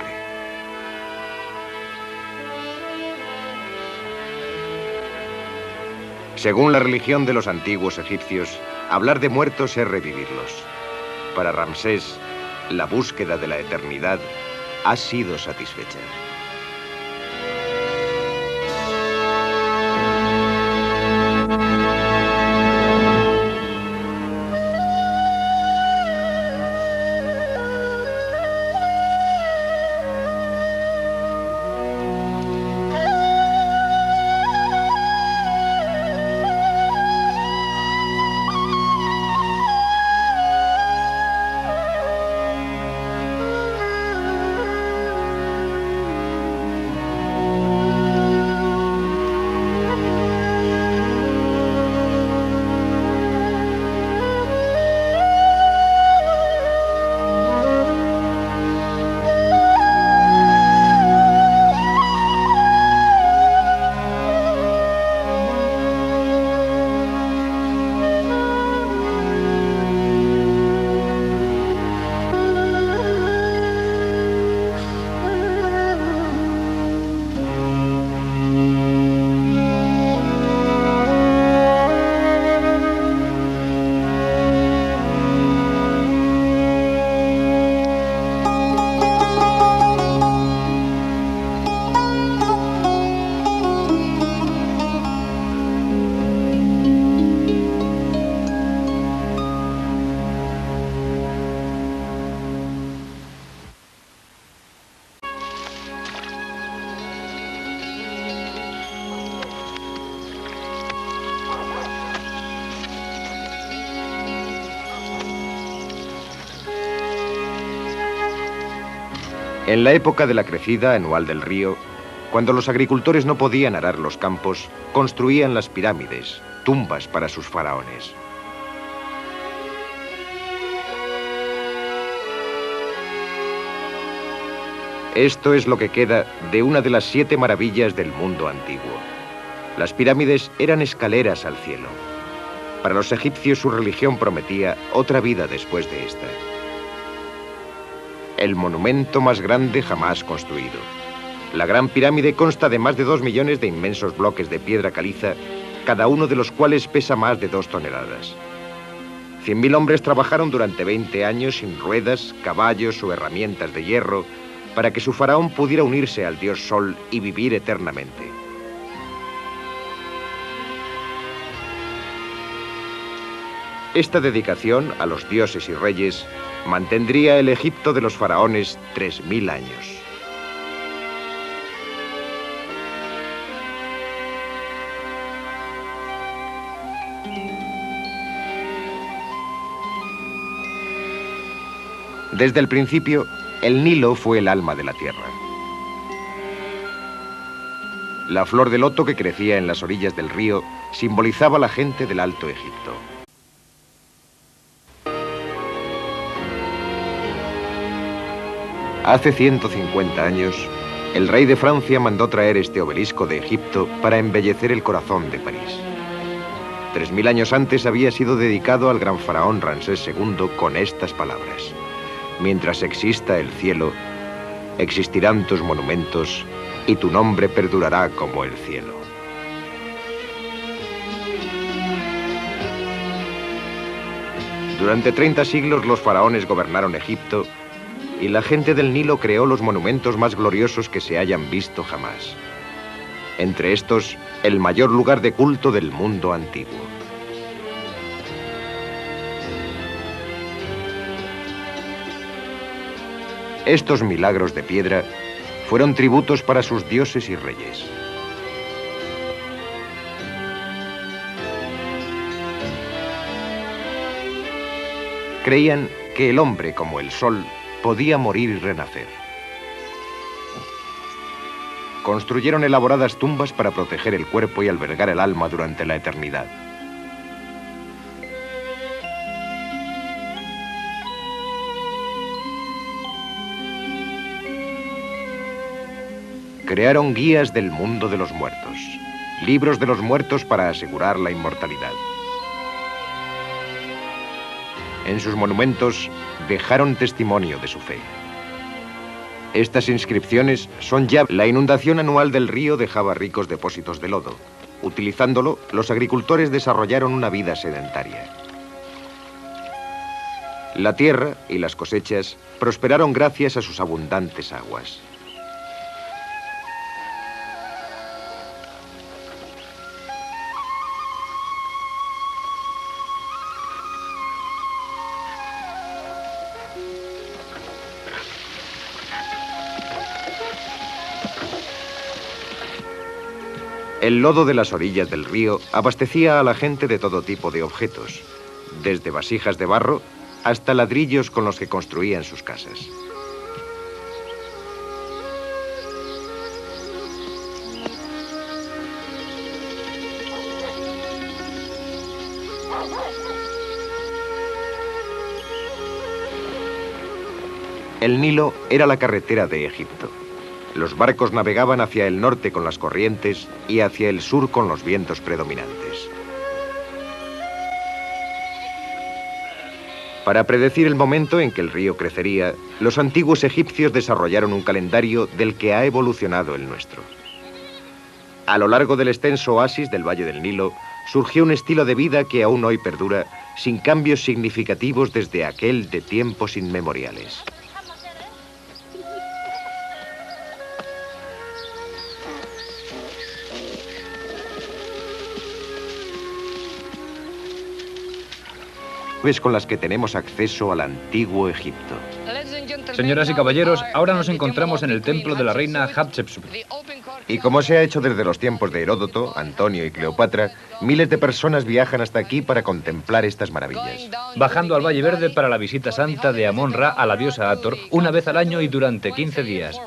Según la religión de los antiguos egipcios, hablar de muertos es revivirlos. Para Ramsés, la búsqueda de la eternidad ha sido satisfecha. En la época de la crecida anual del río, cuando los agricultores no podían arar los campos, construían las pirámides, tumbas para sus faraones. Esto es lo que queda de una de las 7 maravillas del mundo antiguo. Las pirámides eran escaleras al cielo. Para los egipcios su religión prometía otra vida después de esta. El monumento más grande jamás construido. La Gran Pirámide consta de más de 2 millones de inmensos bloques de piedra caliza, cada uno de los cuales pesa más de 2 toneladas. 100.000 hombres trabajaron durante 20 años sin ruedas, caballos o herramientas de hierro para que su faraón pudiera unirse al dios Sol y vivir eternamente. Esta dedicación a los dioses y reyes mantendría el Egipto de los faraones 3.000 años. Desde el principio, el Nilo fue el alma de la tierra. La flor de loto que crecía en las orillas del río simbolizaba la gente del Alto Egipto. Hace 150 años, el rey de Francia mandó traer este obelisco de Egipto para embellecer el corazón de París. 3000 años antes había sido dedicado al gran faraón Ramsés II con estas palabras: mientras exista el cielo, existirán tus monumentos y tu nombre perdurará como el cielo. Durante 30 siglos los faraones gobernaron Egipto y la gente del Nilo creó los monumentos más gloriosos que se hayan visto jamás. Entre estos, el mayor lugar de culto del mundo antiguo. Estos milagros de piedra fueron tributos para sus dioses y reyes. Creían que el hombre, como el sol, podía morir y renacer. Construyeron elaboradas tumbas para proteger el cuerpo y albergar el alma durante la eternidad. Crearon guías del mundo de los muertos, libros de los muertos para asegurar la inmortalidad. En sus monumentos dejaron testimonio de su fe. Estas inscripciones son ya... La inundación anual del río dejaba ricos depósitos de lodo. Utilizándolo, los agricultores desarrollaron una vida sedentaria. La tierra y las cosechas prosperaron gracias a sus abundantes aguas. El lodo de las orillas del río abastecía a la gente de todo tipo de objetos, desde vasijas de barro hasta ladrillos con los que construían sus casas. El Nilo era la carretera de Egipto. Los barcos navegaban hacia el norte con las corrientes y hacia el sur con los vientos predominantes. Para predecir el momento en que el río crecería, los antiguos egipcios desarrollaron un calendario del que ha evolucionado el nuestro. A lo largo del extenso oasis del Valle del Nilo, surgió un estilo de vida que aún hoy perdura, sin cambios significativos desde aquel de tiempos inmemoriales. Con las que tenemos acceso al antiguo Egipto. Señoras y caballeros, ahora nos encontramos en el templo de la reina Hatshepsut. Y como se ha hecho desde los tiempos de Heródoto, Antonio y Cleopatra, miles de personas viajan hasta aquí para contemplar estas maravillas. Bajando al Valle Verde para la visita santa de Amon-Ra a la diosa Hathor, una vez al año y durante 15 días.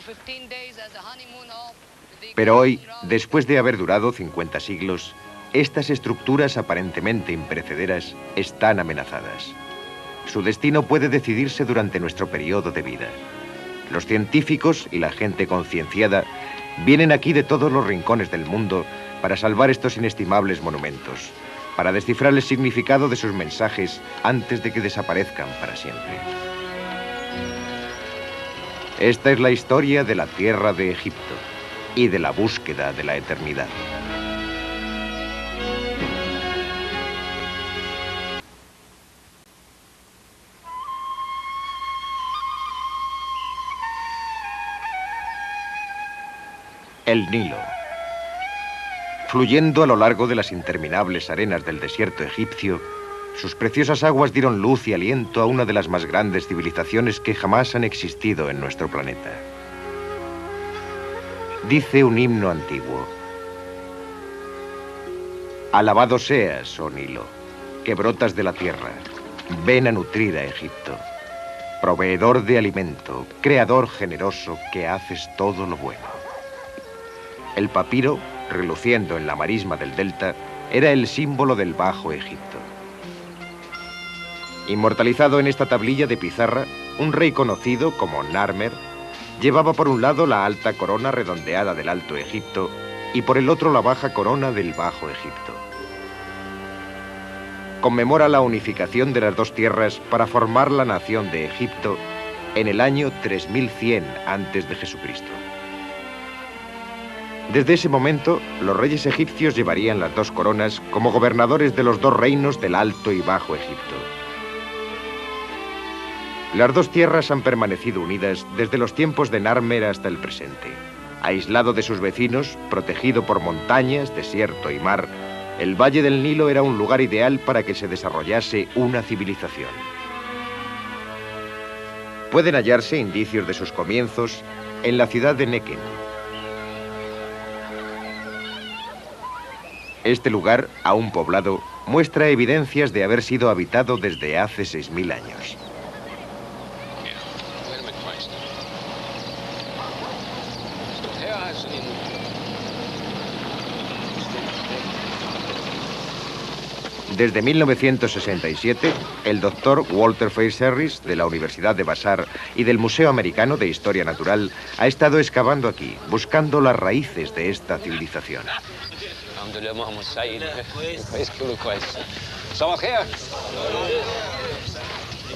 Pero hoy, después de haber durado 50 siglos, estas estructuras aparentemente imperecederas están amenazadas. Su destino puede decidirse durante nuestro periodo de vida. Los científicos y la gente concienciada vienen aquí de todos los rincones del mundo para salvar estos inestimables monumentos, para descifrar el significado de sus mensajes antes de que desaparezcan para siempre. Esta es la historia de la tierra de Egipto y de la búsqueda de la eternidad. El Nilo. Fluyendo a lo largo de las interminables arenas del desierto egipcio, sus preciosas aguas dieron luz y aliento a una de las más grandes civilizaciones que jamás han existido en nuestro planeta. Dice un himno antiguo: alabado seas, oh Nilo, que brotas de la tierra, ven a nutrir a Egipto, proveedor de alimento, creador generoso que haces todo lo bueno. El papiro, reluciendo en la marisma del delta, era el símbolo del Bajo Egipto. Inmortalizado en esta tablilla de pizarra, un rey conocido como Narmer llevaba por un lado la alta corona redondeada del Alto Egipto y por el otro la baja corona del Bajo Egipto. Conmemora la unificación de las dos tierras para formar la nación de Egipto en el año 3100 a.C. Desde ese momento, los reyes egipcios llevarían las dos coronas como gobernadores de los dos reinos del Alto y Bajo Egipto. Las dos tierras han permanecido unidas desde los tiempos de Narmer hasta el presente. Aislado de sus vecinos, protegido por montañas, desierto y mar, el Valle del Nilo era un lugar ideal para que se desarrollase una civilización. Pueden hallarse indicios de sus comienzos en la ciudad de Nequen. Este lugar, aún poblado, muestra evidencias de haber sido habitado desde hace 6000 años. Desde 1967, el doctor Walter Face Harris, de la Universidad de Vassar y del Museo Americano de Historia Natural, ha estado excavando aquí, buscando las raíces de esta civilización. الحمد لله محمد سعيد كويس كله كويس صباح الخير